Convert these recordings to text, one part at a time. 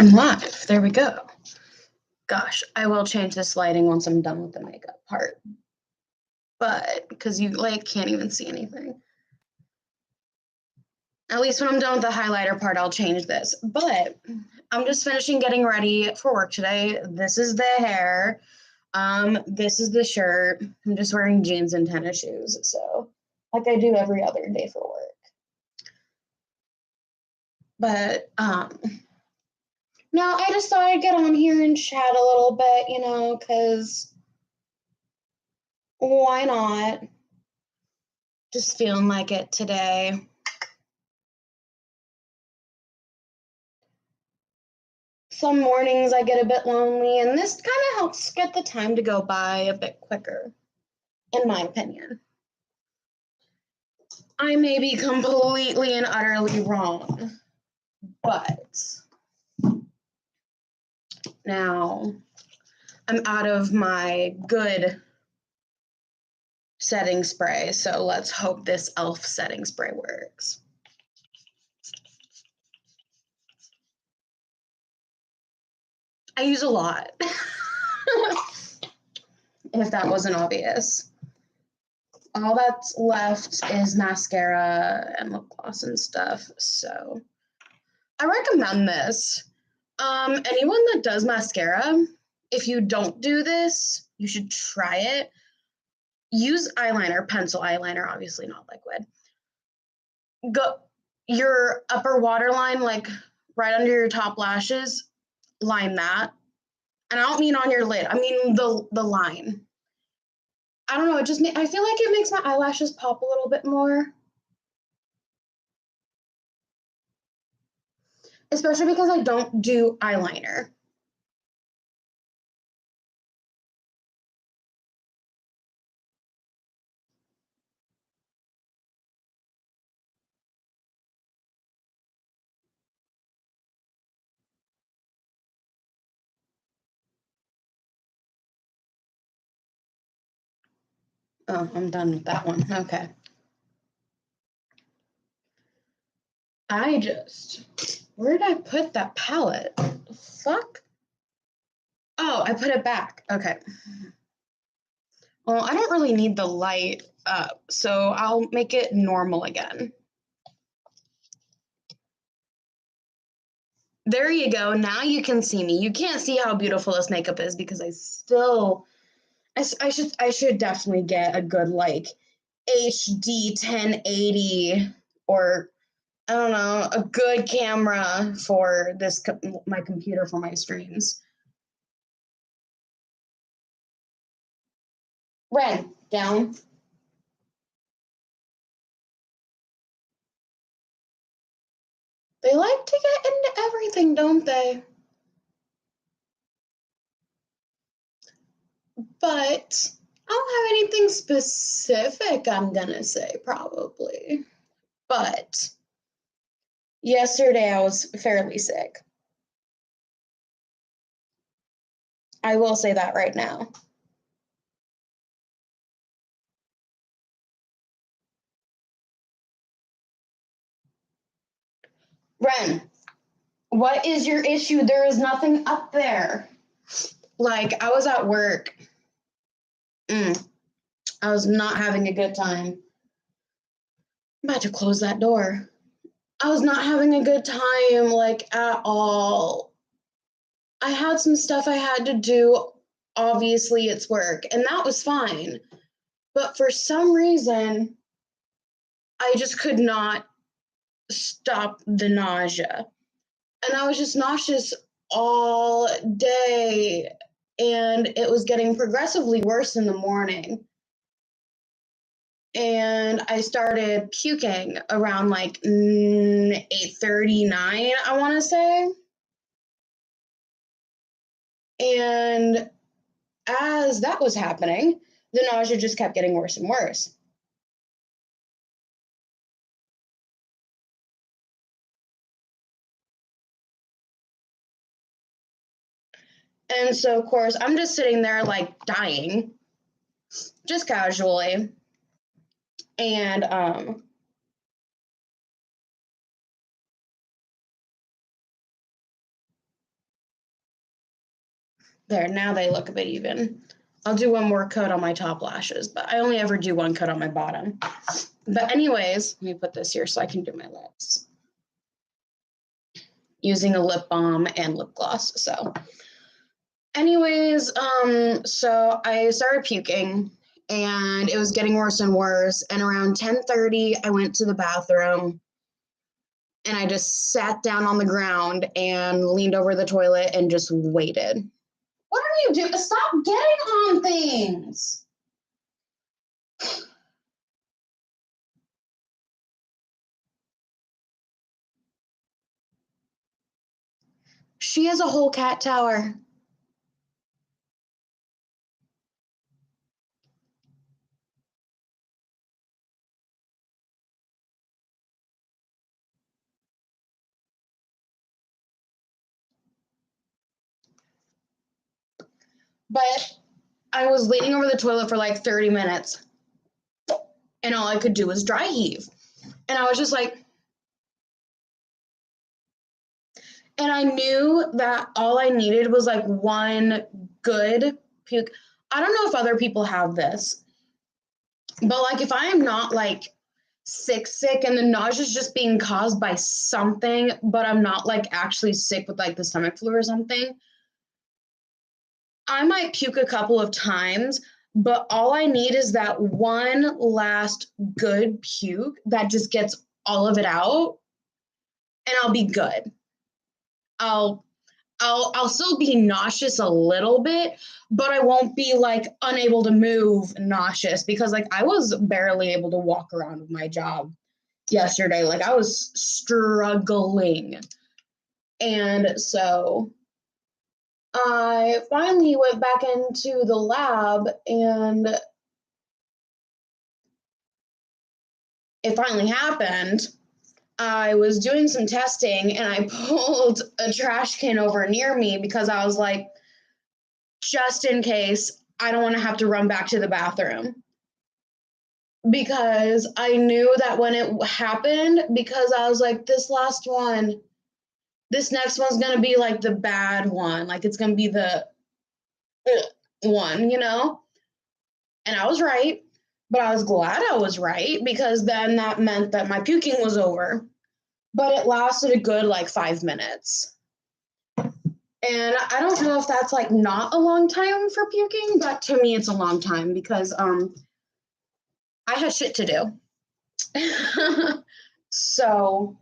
I'm live. There we go. Gosh, I will change this lighting once I'm done with the makeup part. But, because you, can't even see anything. At least when I'm done with the highlighter part, I'll change this. But, I'm just finishing getting ready for work today. This is the hair. This is the shirt. I'm just wearing jeans and tennis shoes. So, like I do every other day for work. But, no, I just thought I'd get on here and chat a little bit, because why not? Just feeling like it today. Some mornings I get a bit lonely, and this kind of helps get the time to go by a bit quicker, in my opinion. I may be completely and utterly wrong, but now I'm out of my good setting spray, so let's hope this e.l.f. setting spray works. I use a lot, if that wasn't obvious. All that's left is mascara and lip gloss and stuff, so I recommend this. Anyone that does mascara, if you don't do this, you should try it. Use eyeliner, pencil eyeliner, obviously not liquid. Go your upper waterline, right under your top lashes, line that. And I don't mean on your lid, I mean the line. I don't know, I feel like it makes my eyelashes pop a little bit more. Especially because I don't do eyeliner. Oh, I'm done with that one. Okay. Where did I put that palette? The fuck? Oh, I put it back. Okay. Well, I don't really need the light up, so I'll make it normal again. There you go. Now you can see me. You can't see how beautiful this makeup is because I should definitely get a good HD 1080 or I don't know, a good camera for my computer for my streams. Ren, down. They like to get into everything, don't they? But I don't have anything specific I'm gonna say, probably. But yesterday I was fairly sick. I will say that right now. Ren, what is your issue? There is nothing up there. I was at work. I was not having a good time. I'm about to close that door. I was not having a good time, at all. I had some stuff I had to do. Obviously, it's work, and that was fine. But for some reason, I just could not stop the nausea. And I was just nauseous all day, and it was getting progressively worse in the morning. And I started puking around 8:39, I want to say. And as that was happening, the nausea just kept getting worse and worse. And so, of course, I'm just sitting there dying, just casually. And There, now they look a bit even. I'll do one more coat on my top lashes, but I only ever do one coat on my bottom. But anyways, let me put this here so I can do my lips. Using a lip balm and lip gloss, so. Anyways, so I started puking, and it was getting worse and worse, and around 10:30, I went to the bathroom, and I just sat down on the ground and leaned over the toilet and just waited. What are you doing? Stop getting on things! She has a whole cat tower. But I was leaning over the toilet for like 30 minutes, and all I could do was dry heave. And I was just like, and I knew that all I needed was like one good puke. I don't know if other people have this, but like if I am not like sick and the nausea is just being caused by something, but I'm not like actually sick with like the stomach flu or something, I might puke a couple of times, but all I need is that one last good puke that just gets all of it out, and I'll be good. I'll still be nauseous a little bit, but I won't be like unable to move nauseous, because like I was barely able to walk around with my job yesterday. Like I was struggling. And so I finally went back into the lab, and it finally happened. I was doing some testing, and I pulled a trash can over near me because I was like, just in case, I don't want to have to run back to the bathroom. Because I knew that when it happened, because I was like, this next one's going to be like the bad one. Like it's going to be the one, you know? And I was right, but I was glad I was right, because then that meant that my puking was over. But it lasted a good like 5 minutes. And I don't know if that's like not a long time for puking, but to me it's a long time because I had shit to do. So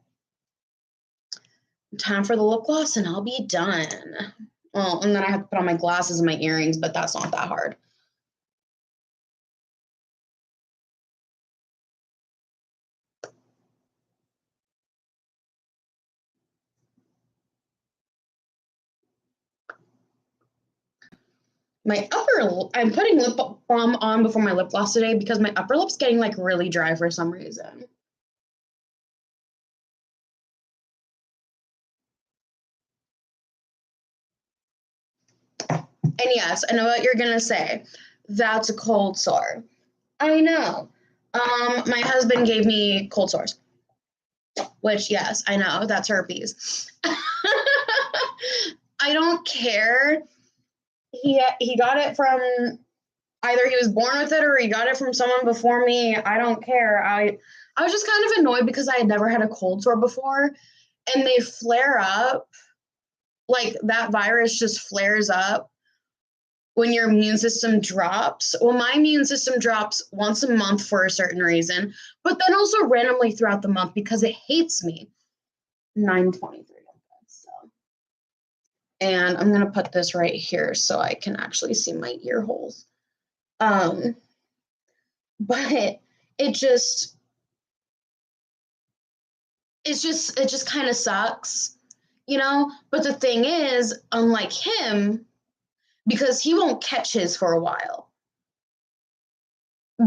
time for the lip gloss and I'll be done. Well, and then I have to put on my glasses and my earrings, but that's not that hard. I'm putting lip balm on before my lip gloss today because my upper lip's getting like really dry for some reason. And yes, I know what you're gonna say. That's a cold sore. I know. My husband gave me cold sores, which yes, I know that's herpes. I don't care. He got it from either he was born with it or he got it from someone before me. I don't care. I was just kind of annoyed because I had never had a cold sore before, and they flare up. Like that virus just flares up when your immune system drops. Well, my immune system drops once a month for a certain reason, but then also randomly throughout the month because it hates me. 9:23. So, and I'm gonna put this right here so I can actually see my ear holes. But it just kind of sucks, you know? But the thing is, unlike him, because he won't catch his for a while.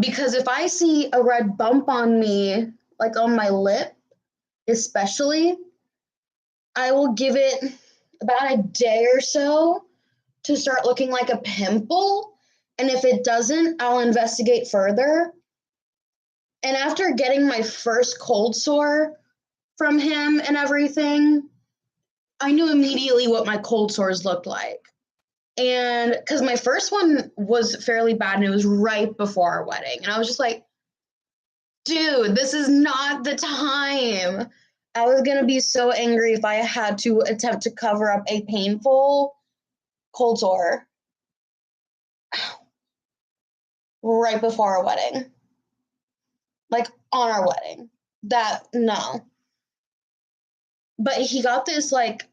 Because if I see a red bump on me, like on my lip, especially, I will give it about a day or so to start looking like a pimple. And if it doesn't, I'll investigate further. And after getting my first cold sore from him and everything, I knew immediately what my cold sores looked like. And because my first one was fairly bad and it was right before our wedding. And I was just like, dude, this is not the time. I was going to be so angry if I had to attempt to cover up a painful cold sore right before our wedding. Like on our wedding. No. But he got this like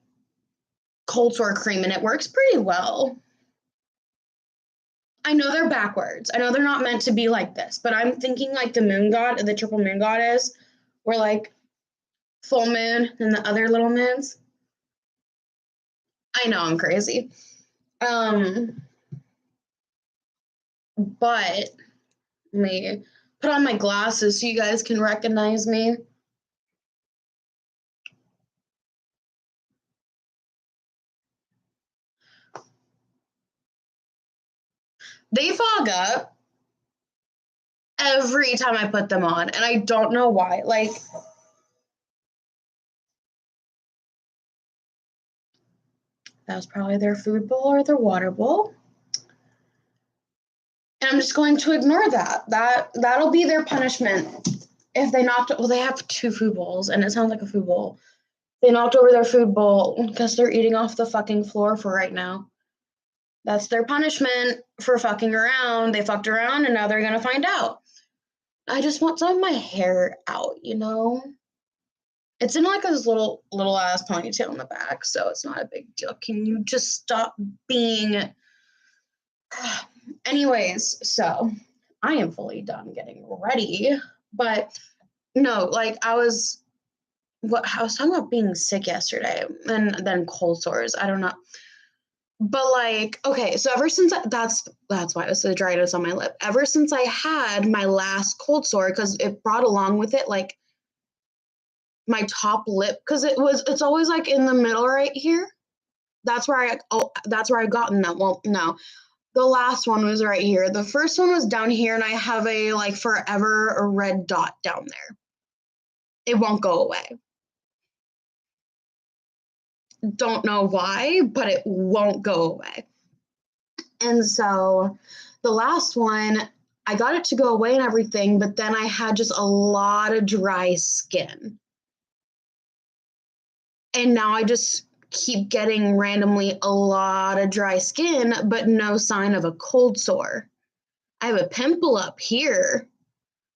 cold sore cream and it works pretty well. I know they're backwards. I know they're not meant to be like this, but I'm thinking like the moon god, the triple moon goddess, where like full moon and the other little moons. I know I'm crazy. But let me put on my glasses so you guys can recognize me. They fog up every time I put them on, and I don't know why. Like, that was probably their food bowl or their water bowl. And I'm just going to ignore that. That'll be their punishment. If they knocked, well, they have 2 food bowls, and it sounds like a food bowl. They knocked over their food bowl because they're eating off the fucking floor for right now. That's their punishment for fucking around. They fucked around, and now they're gonna find out. I just want some of my hair out, you know? It's in like this little ass ponytail in the back, so it's not a big deal. Can you just stop being... Anyways, so I am fully done getting ready, but no, like I was talking about being sick yesterday and then cold sores. I don't know. But like, okay, so ever since that's why it was the dryness on my lip. Ever since I had my last cold sore, because it brought along with it like my top lip, because it's always like in the middle right here. That's where I gotten that. Well, no. The last one was right here. The first one was down here, and I have a like forever a red dot down there. It won't go away. Don't know why, but it won't go away. And so the last one, I got it to go away and everything, but then I had just a lot of dry skin. And now I just keep getting randomly a lot of dry skin, but no sign of a cold sore. I have a pimple up here,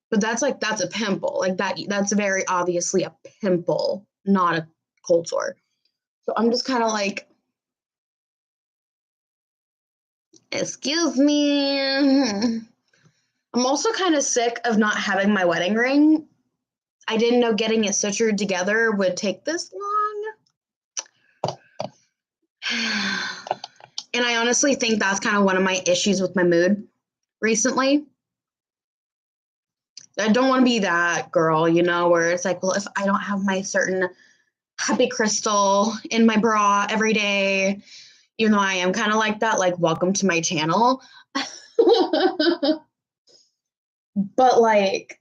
but that's a pimple. Like that's very obviously a pimple, not a cold sore. So I'm just kind of like, excuse me. I'm also kind of sick of not having my wedding ring. I didn't know getting it sutured together would take this long. And I honestly think that's kind of one of my issues with my mood recently. I don't want to be that girl, you know, where it's like, well, if I don't have my certain happy crystal in my bra every day, even though I am kind of like that, like, welcome to my channel. But like,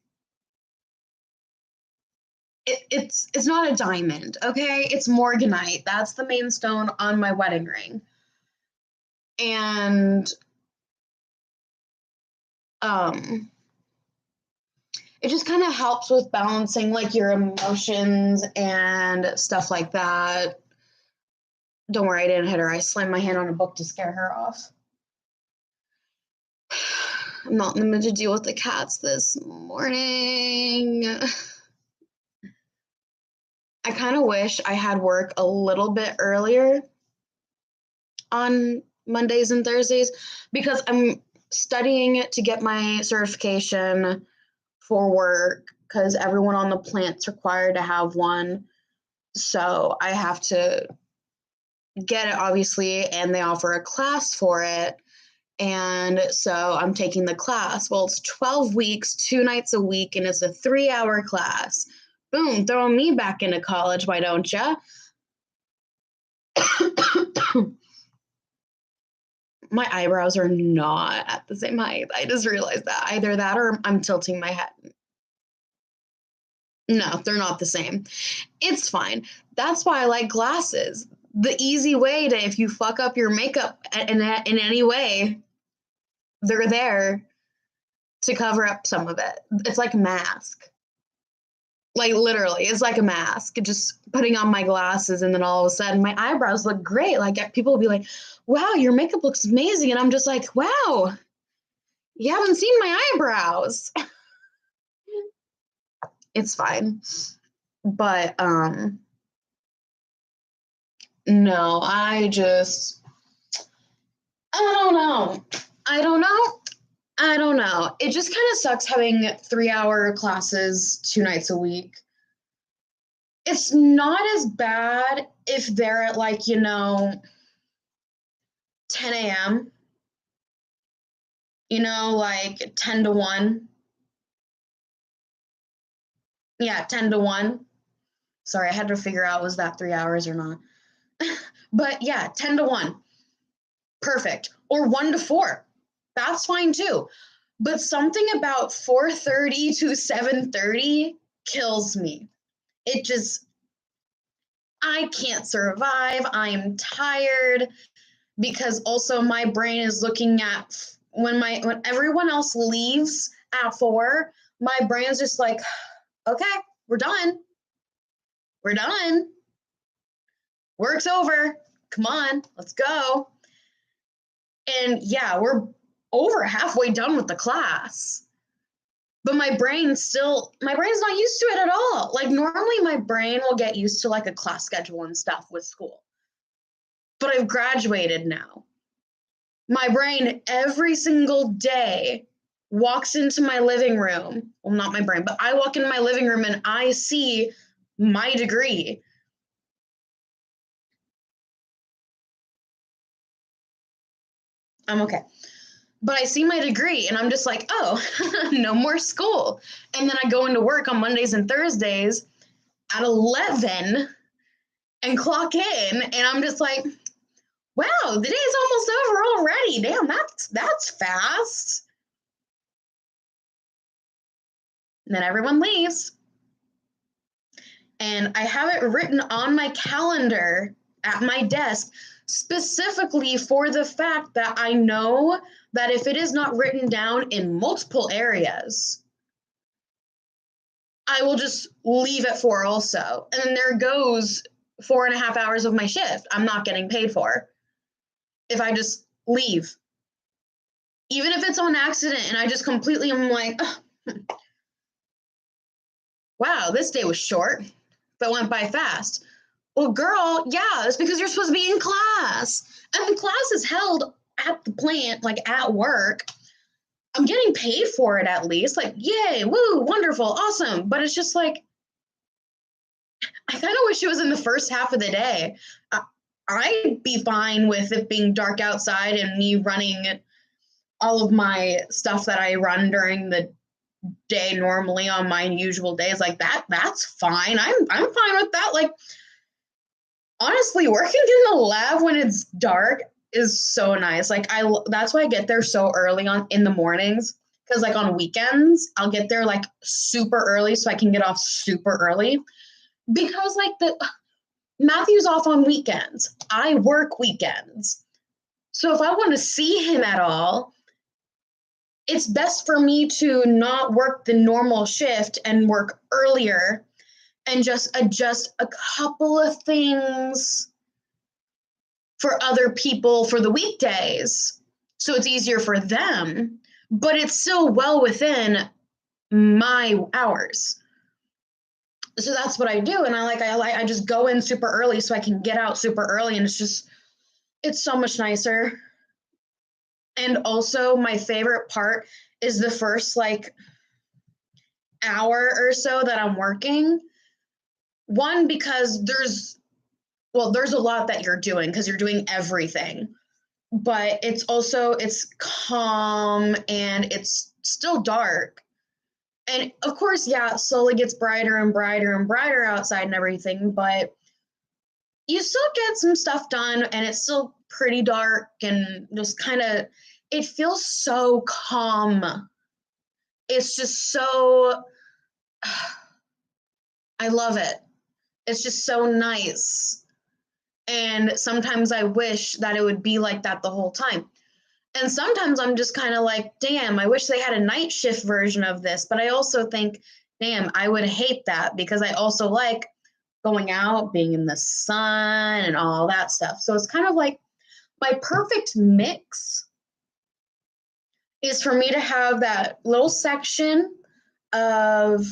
it's not a diamond, okay? It's morganite. That's the main stone on my wedding ring. And it just kind of helps with balancing like your emotions and stuff like that. Don't worry, I didn't hit her. I slammed my hand on a book to scare her off. I'm not in the mood to deal with the cats this morning. I kind of wish I had work a little bit earlier on Mondays and Thursdays because I'm studying to get my certification for work because everyone on the plant's required to have one. So I have to get it, obviously, and they offer a class for it. And so I'm taking the class. Well, it's 12 weeks, 2 nights a week, and it's a 3-hour class. Boom, throwing me back into college, why don't ya? My eyebrows are not at the same height. I just realized that. Either that or I'm tilting my head. No, they're not the same. It's fine. That's why I like glasses. the easy way to, if you fuck up your makeup in any way, they're there to cover up some of it. It's like a mask. Like literally, it's like a mask. Just putting on my glasses and then all of a sudden my eyebrows look great. Like people will be like, wow, your makeup looks amazing. And I'm just like, wow, you haven't seen my eyebrows. It's fine. But no, I don't know. I don't know. It just kind of sucks having 3-hour classes 2 nights a week. It's not as bad if they're at like, 10 a.m., like 10 to 1. Yeah, 10 to 1. Sorry, I had to figure out, was that 3 hours or not? But yeah, 10 to 1. Perfect. Or 1 to 4. That's fine too. But something about 4:30 to 7:30 kills me. I can't survive. I'm tired because also my brain is looking at when everyone else leaves at 4, my brain's just like, okay, we're done. We're done. Work's over. Come on, let's go. And yeah, we're over halfway done with the class. But my brain's not used to it at all. Like normally my brain will get used to like a class schedule and stuff with school. But I've graduated now. My brain every single day walks into my living room. Well, not my brain, but I walk into my living room and I see my degree. I'm okay. But I see my degree and I'm just like, oh, no more school. And then I go into work on Mondays and Thursdays at 11 and clock in. And I'm just like, wow, the day's almost over already. Damn, that's fast. And then everyone leaves. And I have it written on my calendar at my desk specifically for the fact that I know that if it is not written down in multiple areas, I will just leave at 4 also. And then there goes 4.5 hours of my shift I'm not getting paid for if I just leave. Even if it's on accident and I just completely am like, wow, this day was short, but went by fast. Well, girl, yeah, it's because you're supposed to be in class. And the class is held at the plant, like at work. I'm getting paid for it at least. Like, yay, woo, wonderful, awesome. But it's just like, I kind of wish it was in the first half of the day. I'd be fine with it being dark outside and me running all of my stuff that I run during the day normally on my usual days like that. That's fine. I'm fine with that. Like, honestly, working in the lab when it's dark is so nice. Like that's why I get there so early in the mornings. Because like on weekends, I'll get there like super early so I can get off super early. Because like Matthew's off on weekends. I work weekends. So if I want to see him at all, it's best for me to not work the normal shift and work earlier and just adjust a couple of things for other people for the weekdays. So it's easier for them, but it's still well within my hours. So that's what I do. And I just go in super early so I can get out super early. And it's so much nicer. And also my favorite part is the first like hour or so that I'm working. One, because there's a lot that you're doing because you're doing everything. But it's calm and it's still dark. And of course, yeah, it slowly gets brighter and brighter and brighter outside and everything, but you still get some stuff done and it's still pretty dark and just kind of, it feels so calm. It's just so, I love it. It's just so nice. And sometimes I wish that it would be like that the whole time. And sometimes I'm just kind of like, damn, I wish they had a night shift version of this. But I also think, damn, I would hate that because I also like going out, being in the sun, and all that stuff. So it's kind of like my perfect mix is for me to have that little section of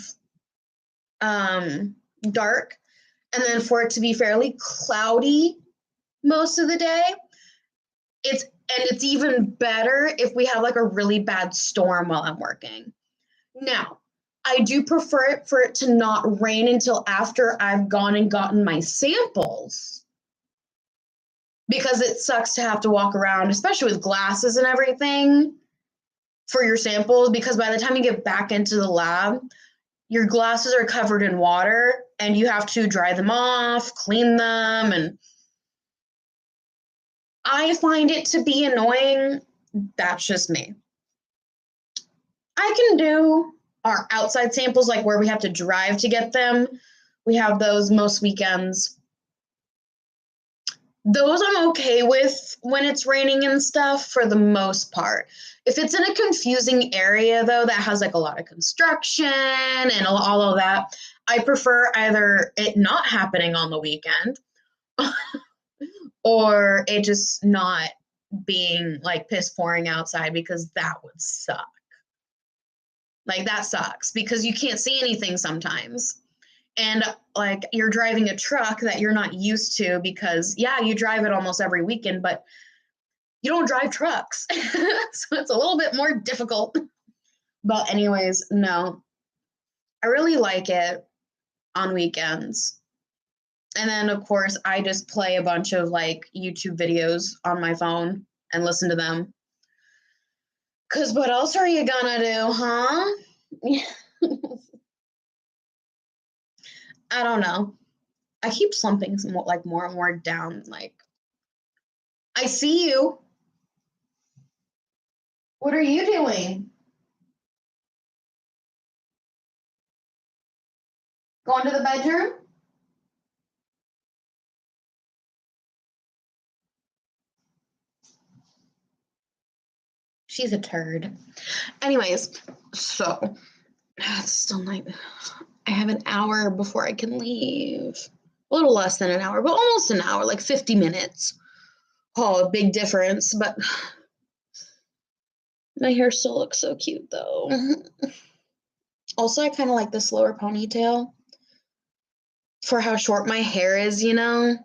dark, and then for it to be fairly cloudy most of the day. It's even better if we have like a really bad storm while I'm working. Now, I do prefer it for it to not rain until after I've gone and gotten my samples, because it sucks to have to walk around, especially with glasses and everything, for your samples, because by the time you get back into the lab, your glasses are covered in water and you have to dry them off, clean them, and I find it to be annoying. That's just me. I can do our outside samples, like where we have to drive to get them. We have those most weekends. Those I'm okay with when it's raining and stuff for the most part. If it's in a confusing area, though, that has like a lot of construction and all of that, I prefer either it not happening on the weekend or it just not being like piss pouring outside, because that would suck. Like that sucks because you can't see anything sometimes. And like you're driving a truck that you're not used to, because yeah, you drive it almost every weekend, but you don't drive trucks. So it's a little bit more difficult. But anyways, no. I really like it on weekends. And then of course I just play a bunch of like YouTube videos on my phone and listen to them. Cause what else are you gonna do, huh? I don't know. I keep slumping like more and more down. Like, I see you. What are you doing? Going to the bedroom? She's a turd. Anyways, so it's still night. I have an hour before I can leave. A little less than an hour, but almost an hour, like 50 minutes. Oh, a big difference, but my hair still looks so cute though. Also, I kind of like this lower ponytail for how short my hair is, you know?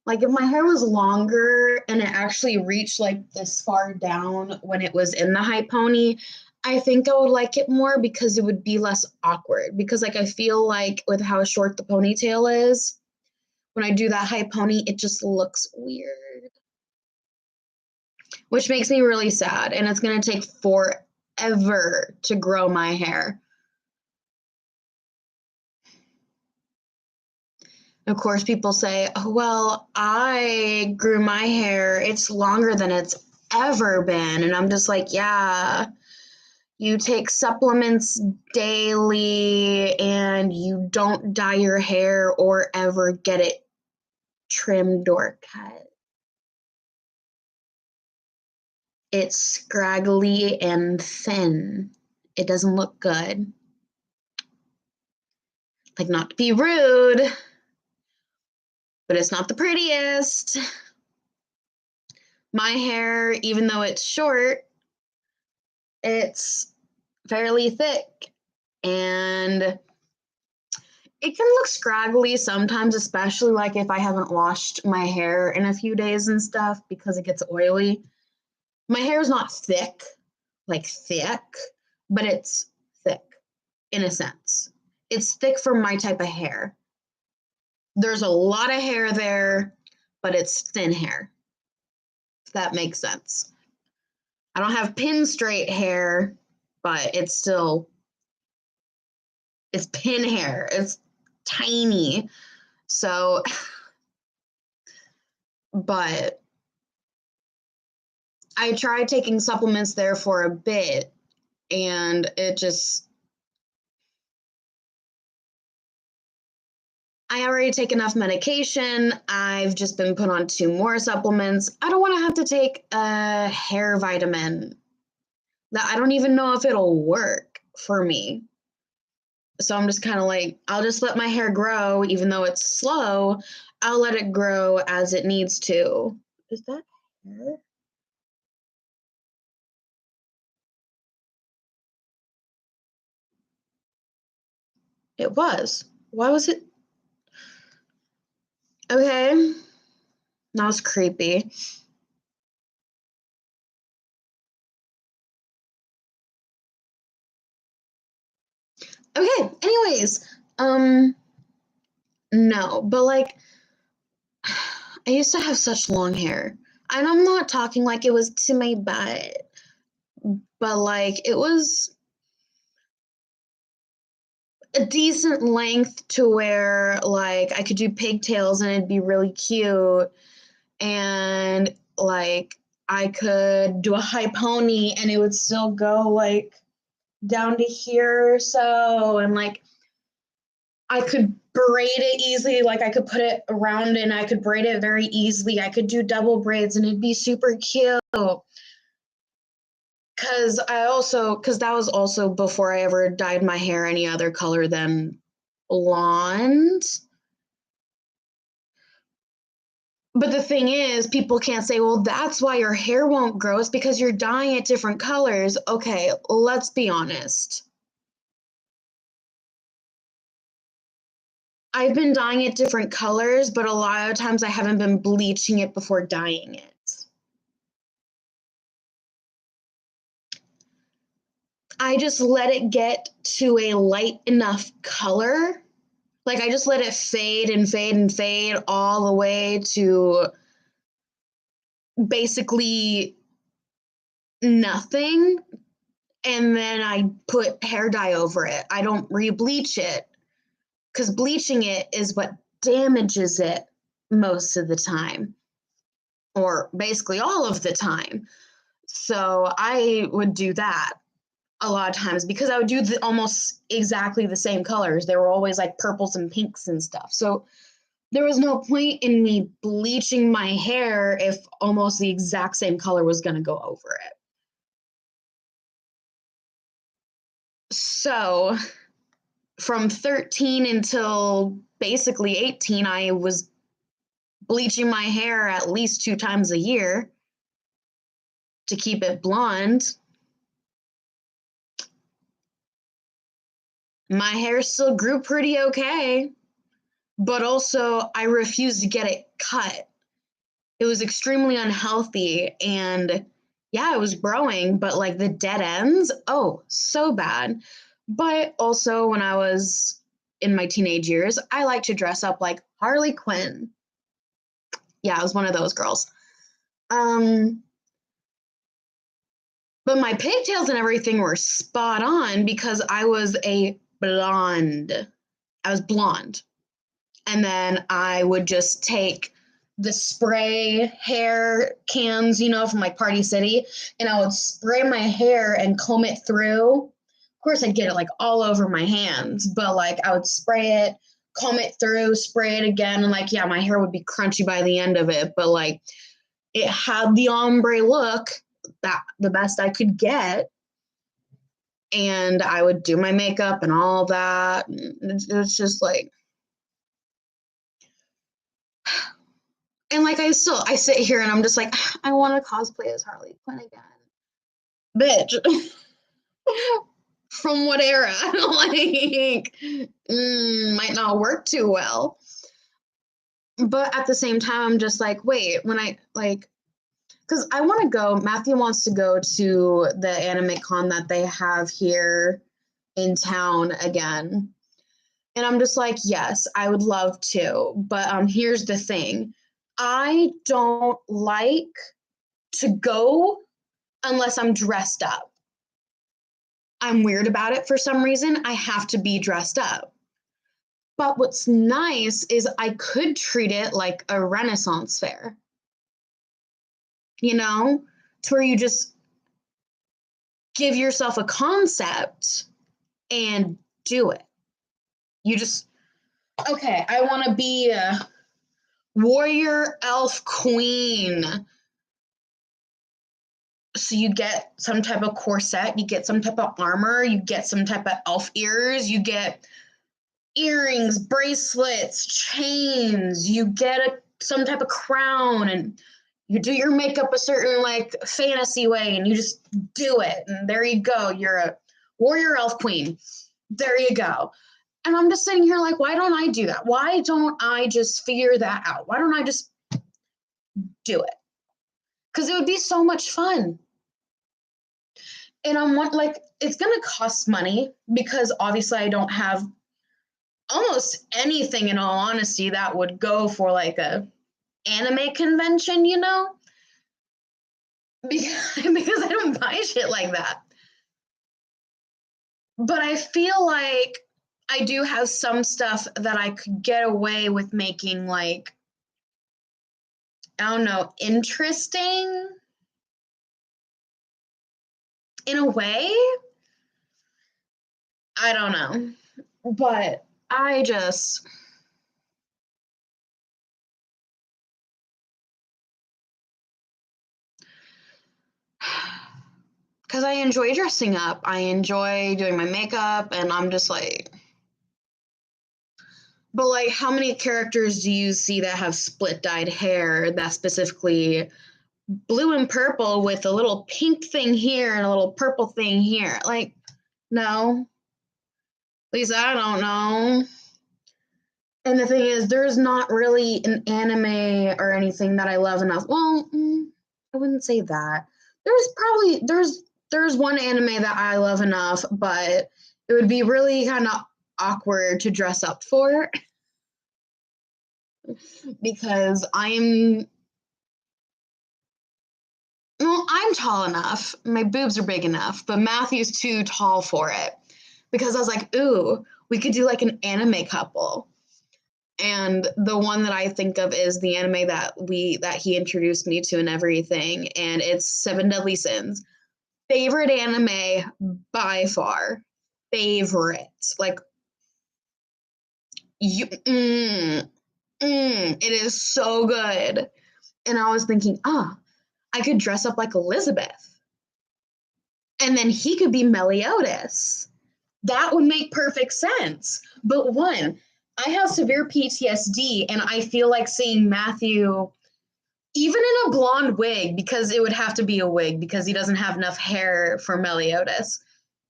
Like if my hair was longer and it actually reached like this far down when it was in the high pony, I think I would like it more because it would be less awkward. Because like I feel like with how short the ponytail is, when I do that high pony, it just looks weird. Which makes me really sad. And it's going to take forever to grow my hair. Of course, people say, oh, well, I grew my hair. It's longer than it's ever been. And I'm just like, yeah, you take supplements daily and you don't dye your hair or ever get it trimmed or cut. It's scraggly and thin. It doesn't look good. Like, not to be rude, but it's not the prettiest. My hair, even though it's short, it's fairly thick, and it can look scraggly sometimes, especially like if I haven't washed my hair in a few days and stuff, because it gets oily. My hair is not thick, but it's thick in a sense. It's thick for my type of hair. There's a lot of hair there, but it's thin hair, if that makes sense. I don't have pin straight hair, but it's pin hair. It's tiny. So, but I tried taking supplements there for a bit, and I already take enough medication. I've just been put on 2 more supplements. I don't want to have to take a hair vitamin that I don't even know if it'll work for me. So I'm just kind of like, I'll just let my hair grow, even though it's slow. I'll let it grow as it needs to. Is that hair? It was. Why was it? Okay. That was creepy. Okay, anyways, no, but like, I used to have such long hair. And I'm not talking like it was to my butt, but like it was a decent length to where like I could do pigtails and it'd be really cute. And like I could do a high pony and it would still go like down to here or so. And like I could braid it easily. Like I could put it around and I could braid it very easily. I could do double braids and it'd be super cute. Because that was also before I ever dyed my hair any other color than blonde. But the thing is, people can't say, well, that's why your hair won't grow. It's because you're dyeing it different colors. Okay, let's be honest. I've been dyeing it different colors, but a lot of times I haven't been bleaching it before dyeing it. I just let it get to a light enough color. Like I just let it fade and fade and fade all the way to basically nothing. And then I put hair dye over it. I don't re-bleach it because bleaching it is what damages it most of the time, or basically all of the time. So I would do that a lot of times because I would do almost exactly the same colors. They were always like purples and pinks and stuff. So there was no point in me bleaching my hair if almost the exact same color was going to go over it. So from 13 until basically 18, I was bleaching my hair at least 2 times a year to keep it blonde. My hair still grew pretty okay, but also I refused to get it cut. It was extremely unhealthy and yeah, it was growing, but like the dead ends, oh, so bad. But also when I was in my teenage years, I liked to dress up like Harley Quinn. Yeah, I was one of those girls. Um, but my pigtails and everything were spot on because I was a blonde. I was blonde. And then I would just take the spray hair cans, from like Party City, and I would spray my hair and comb it through. Of course, I'd get it like all over my hands, but like I would spray it, comb it through, spray it again, and like, yeah, my hair would be crunchy by the end of it, but like it had the ombre look, that the best I could get. And I would do my makeup and all that. It's just like, and like I sit here and I'm just like, I want to cosplay as Harley Quinn again. Bitch. From what era? Like, might not work too well. But at the same time, I'm just like, wait, when I like, because I want to go, Matthew wants to go to the anime con that they have here in town again. And I'm just like, yes, I would love to. But here's the thing. I don't like to go unless I'm dressed up. I'm weird about it for some reason. I have to be dressed up. But what's nice is I could treat it like a Renaissance fair, to where you just give yourself a concept and do it. You just Okay, I want to be a warrior elf queen. So you get some type of corset, you get some type of armor, you get some type of elf ears, you get earrings, bracelets, chains, you get some type of crown, and you do your makeup a certain like fantasy way, and you just do it, and there you go, you're a warrior elf queen. There you go. And I'm just sitting here like, why don't I do that? Why don't I just figure that out? Why don't I just do it? Because it would be so much fun. And I'm like, it's gonna cost money because obviously I don't have almost anything, in all honesty, that would go for like a anime convention, you know? Because I don't buy shit like that. But I feel like I do have some stuff that I could get away with making, like, I don't know, interesting in a way. I don't know. But I just, because I enjoy dressing up, I enjoy doing my makeup, and I'm just like, but like, how many characters do you see that have split dyed hair that specifically blue and purple with a little pink thing here and a little purple thing here? Like, no. At least I don't know. And the thing is, there's not really an anime or anything that I love enough. Well, I wouldn't say that. There's one anime that I love enough, but it would be really kind of awkward to dress up for because I'm tall enough. My boobs are big enough, but Matthew's too tall for it. Because I was like, ooh, we could do like an anime couple. And the one that I think of is the anime that he introduced me to and everything, and it's Seven Deadly Sins. Favorite anime by far. Favorite. Like you it is so good. And I was thinking, I could dress up like Elizabeth. And then he could be Meliodas. That would make perfect sense. But one, I have severe PTSD, and I feel like seeing Matthew, even in a blonde wig, because it would have to be a wig because he doesn't have enough hair for Meliodas.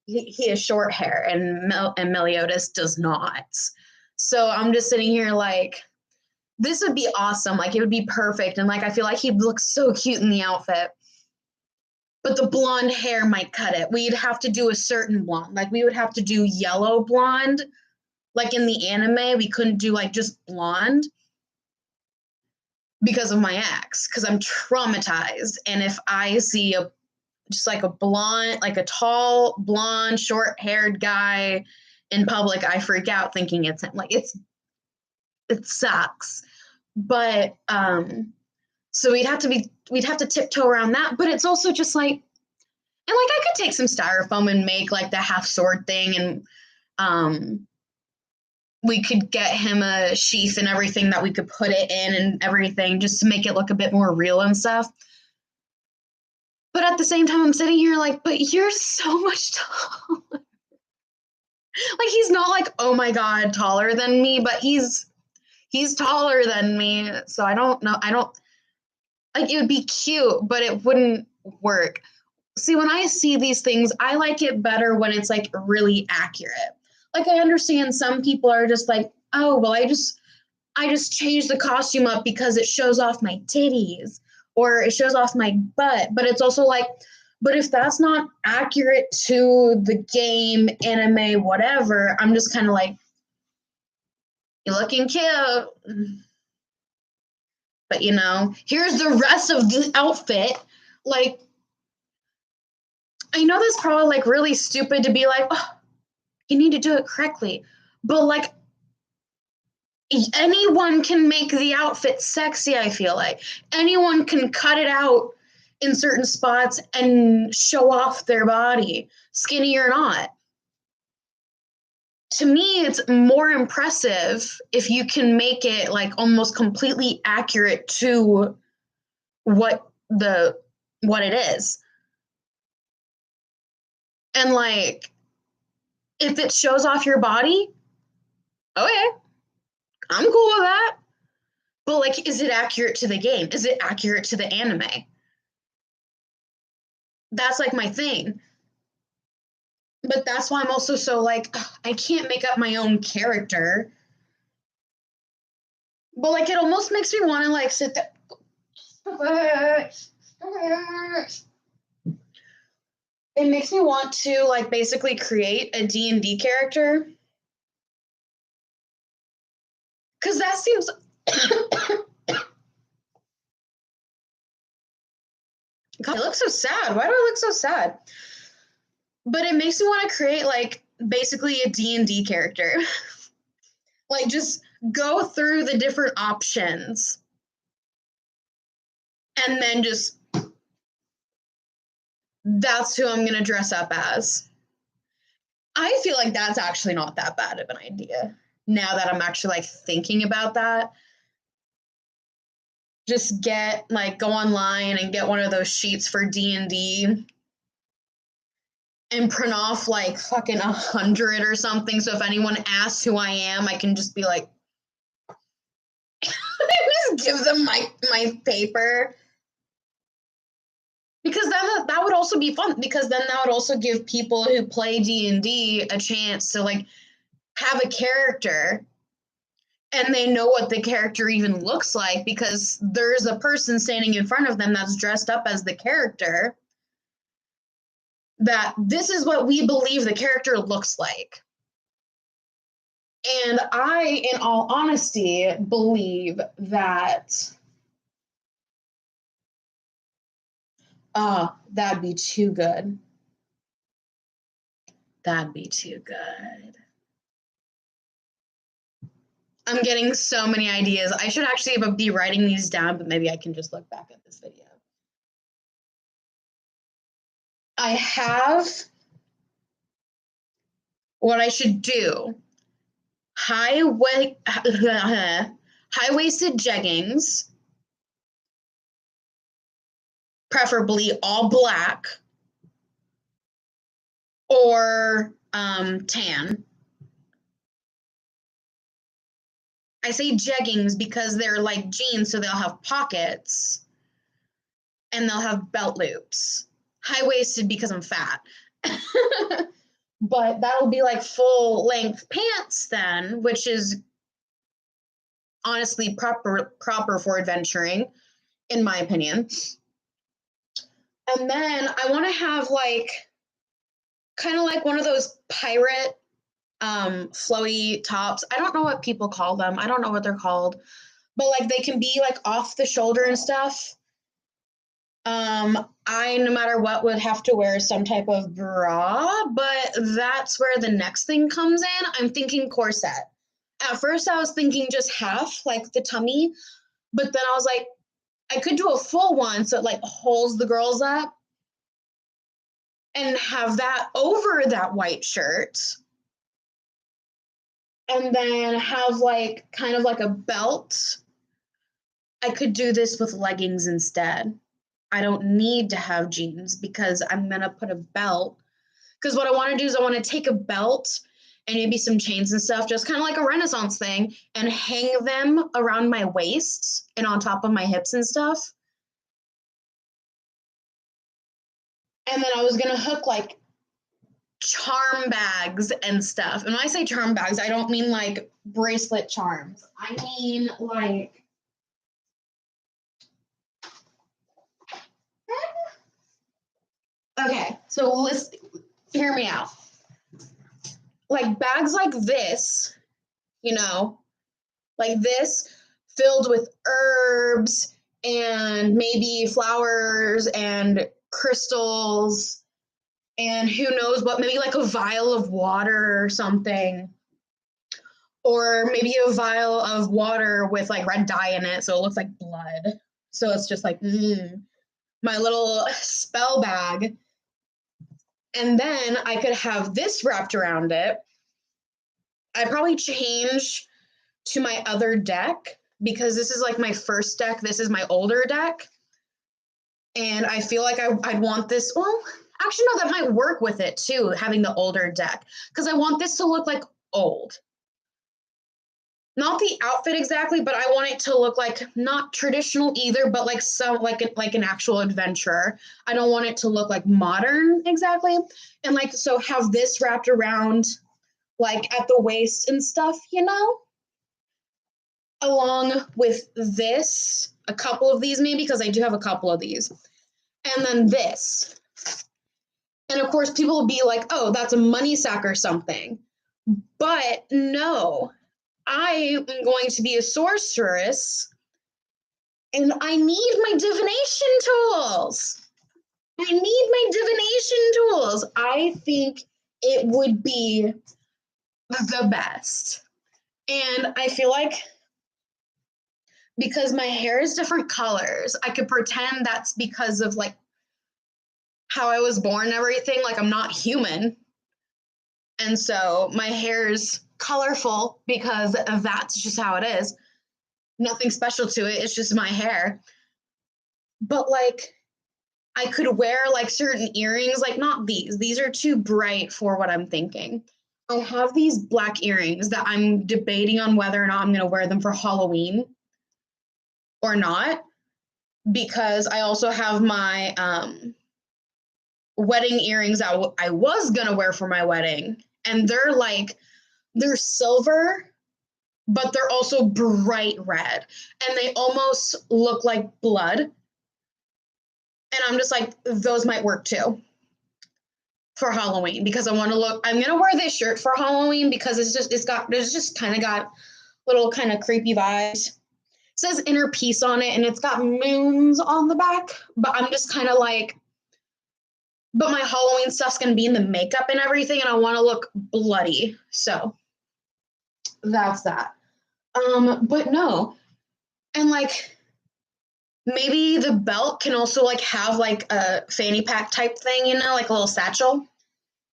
He has short hair, and Meliodas does not. So I'm just sitting here like, this would be awesome. Like, it would be perfect. And like, I feel like he'd look so cute in the outfit. But the blonde hair might cut it. We'd have to do a certain blonde. Like, we would have to do yellow blonde. Like in the anime, we couldn't do like just blonde because of my ex, because I'm traumatized. And if I see just like a blonde, like a tall, blonde, short haired guy in public, I freak out thinking it's him. Like, it sucks. But so we'd have to tiptoe around that. But it's also just like, and like, I could take some styrofoam and make like the half sword thing, and we could get him a sheath and everything that we could put it in and everything just to make it look a bit more real and stuff. But at the same time, I'm sitting here like, but you're so much taller. Like, he's not like, oh my God, taller than me, but he's taller than me. So I don't know. I don't like, it would be cute, but it wouldn't work. See, when I see these things, I like it better when it's like really accurate. Like, I understand some people are just like, oh, well, I just changed the costume up because it shows off my titties or it shows off my butt. But it's also like, but if that's not accurate to the game, anime, whatever, I'm just kind of like, you're looking cute. But here's the rest of the outfit. Like, I know that's probably like really stupid to be like, oh, you need to do it correctly. But like, anyone can make the outfit sexy, I feel like. Anyone can cut it out in certain spots and show off their body, skinny or not. to me, it's more impressive if you can make it like almost completely accurate to what it is. And like, if it shows off your body, okay, I'm cool with that. But like, is it accurate to the game? Is it accurate to the anime? That's like my thing. But that's why I'm also so like, I can't make up my own character. But like, it almost makes me want to like sit there. It makes me want to like basically create a D&D character. Because that seems. God, I look so sad. Why do I look so sad? But it makes me want to create like basically a D&D character. Like just go through the different options and then just that's who I'm going to dress up as. I feel like that's actually not that bad of an idea. Now that I'm actually like thinking about that, just get like go online and get one of those sheets for D&D and print off like fucking 100 or something. So if anyone asks who I am, I can just be like, just give them my paper. Because then that would also be fun. Because then that would also give people who play D&D a chance to like have a character, and they know what the character even looks like because there's a person standing in front of them that's dressed up as the character. That this is what we believe the character looks like. And I, in all honesty, believe that that'd be too good. That'd be too good. I'm getting so many ideas. I should actually be writing these down, but maybe I can just look back at this video. I have what I should do. High-waisted jeggings, preferably all black, or tan. I say jeggings because they're like jeans, so they'll have pockets and they'll have belt loops. High-waisted because I'm fat. But that'll be like full length pants then, which is honestly proper for adventuring, in my opinion. And then I want to have like kind of like one of those pirate flowy tops. I don't know what people call them. I don't know what they're called, but like they can be like off the shoulder and stuff. I, no matter what, would have to wear some type of bra, but that's where the next thing comes in. I'm thinking corset. At first, I was thinking just half, like the tummy, but then I was like, I could do a full one so it like holds the girls up and have that over that white shirt. And then have like kind of like a belt. I could do this with leggings instead. I don't need to have jeans because I'm going to put a belt. Because what I want to do is I want to take a belt and maybe some chains and stuff, just kind of like a Renaissance thing, and hang them around my waist and on top of my hips and stuff. And then I was going to hook like charm bags and stuff. And when I say charm bags, I don't mean like bracelet charms. I mean like okay, so hear me out. Like bags like this, like this, filled with herbs and maybe flowers and crystals and who knows what, maybe like a vial of water or something. Or maybe a vial of water with like red dye in it so it looks like blood. So it's just like, my little spell bag. And then I could have this wrapped around it. I probably change to my other deck because this is like my first deck. This is my older deck. And I feel like I'd want this. Well, actually, no, that might work with it too, having the older deck. Because I want this to look like old. Not the outfit exactly, but I want it to look like not traditional either, but like like an actual adventurer. I don't want it to look like modern exactly. And like so have this wrapped around like at the waist and stuff, you know? Along with this, a couple of these maybe, because I do have a couple of these. And then this. And of course, people will be like, oh, that's a money sack or something. But no, I am going to be a sorceress and I need my divination tools. I need my divination tools. I think it would be the best. And I feel like because my hair is different colors, I could pretend that's because of like how I was born and everything. Like I'm not human. And so my hair's colorful because that's just how it is. Nothing special to it. It's just my hair. But like I could wear like certain earrings, like not these. These are too bright for what I'm thinking. I have these black earrings that I'm debating on whether or not I'm going to wear them for Halloween or not, because I also have my wedding earrings that I was going to wear for my wedding. And they're silver, but they're also bright red. And they almost look like blood. And I'm just like, those might work too for Halloween because I want to look. I'm gonna wear this shirt for Halloween because it's just kind of got little kind of creepy vibes. It says inner peace on it and it's got moons on the back, but I'm just kind of like, but my Halloween stuff's gonna be in the makeup and everything, and I want to look bloody. So that's that. But no, and like maybe the belt can also like have like a fanny pack type thing, you know, like a little satchel.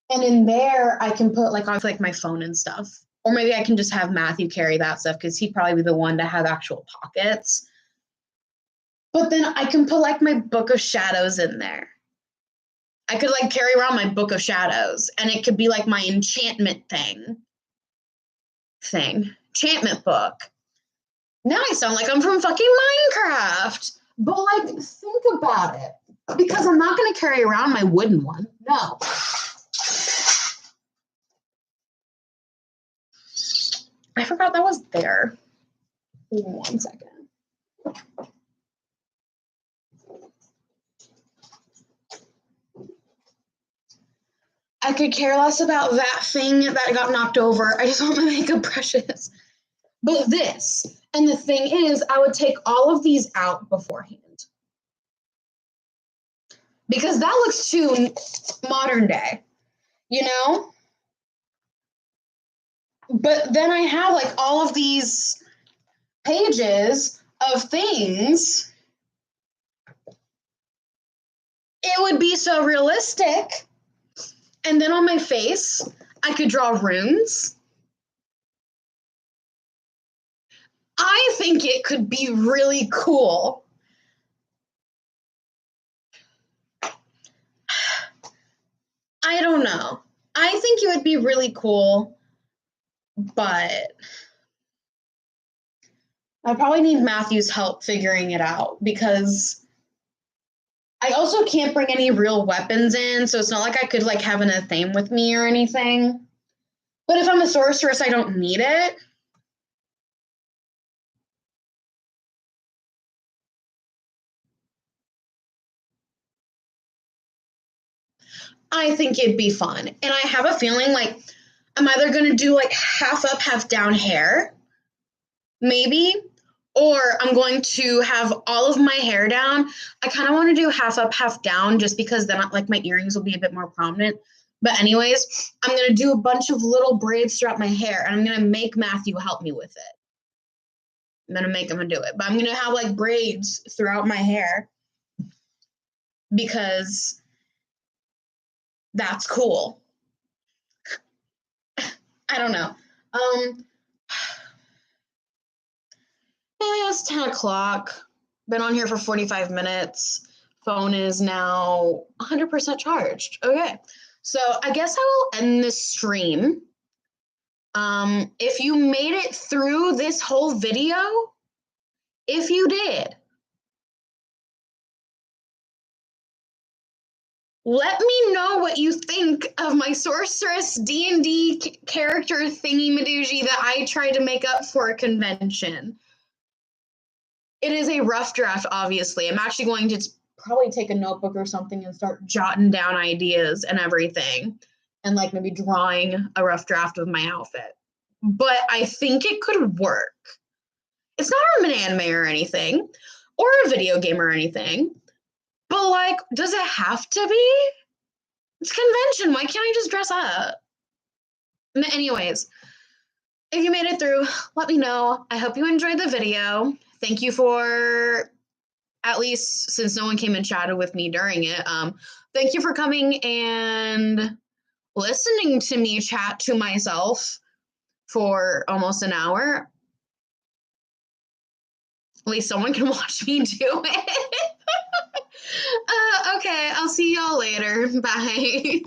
And in there, I can put like my phone and stuff. Or maybe I can just have Matthew carry that stuff because he'd probably be the one to have actual pockets. But then I can put like my Book of Shadows in there. I could like carry around my Book of Shadows and it could be like my enchantment enchantment book. Now I sound like I'm from fucking Minecraft. But like, think about it. Because I'm not going to carry around my wooden one. No. I forgot that was there. 1 second. I could care less about that thing that got knocked over. I just want my makeup brushes. But this, and the thing is, I would take all of these out beforehand. Because that looks too modern day, you know? But then I have like all of these pages of things. It would be so realistic. And then on my face, I could draw runes. I think it could be really cool. I don't know. I think it would be really cool, but I probably need Matthew's help figuring it out because I also can't bring any real weapons in, so it's not like I could like have an athame with me or anything. But if I'm a sorceress, I don't need it. I think it'd be fun. And I have a feeling like I'm either going to do like half up, half down hair, maybe, or I'm going to have all of my hair down. I kind of want to do half up, half down just because then like my earrings will be a bit more prominent. But anyways, I'm going to do a bunch of little braids throughout my hair and I'm going to make Matthew help me with it. I'm going to make him do it. But I'm going to have like braids throughout my hair because that's cool. I don't know. It's 10 o'clock. Been on here for 45 minutes. Phone is now 100% charged. Okay. So I guess I will end this stream. If you made it through this whole video, if you did, let me know what you think of my sorceress D&D character thingy-madoogie that I tried to make up for a convention. It is a rough draft, obviously. I'm actually going to probably take a notebook or something and start jotting down ideas and everything, and like maybe drawing a rough draft of my outfit. But I think it could work. It's not an anime or anything, or a video game or anything, but like, does it have to be? It's a convention. Why can't I just dress up? Anyways, if you made it through, let me know. I hope you enjoyed the video. Thank you for, at least since no one came and chatted with me during it, thank you for coming and listening to me chat to myself for almost an hour. At least someone can watch me do it. Okay, I'll see y'all later. Bye.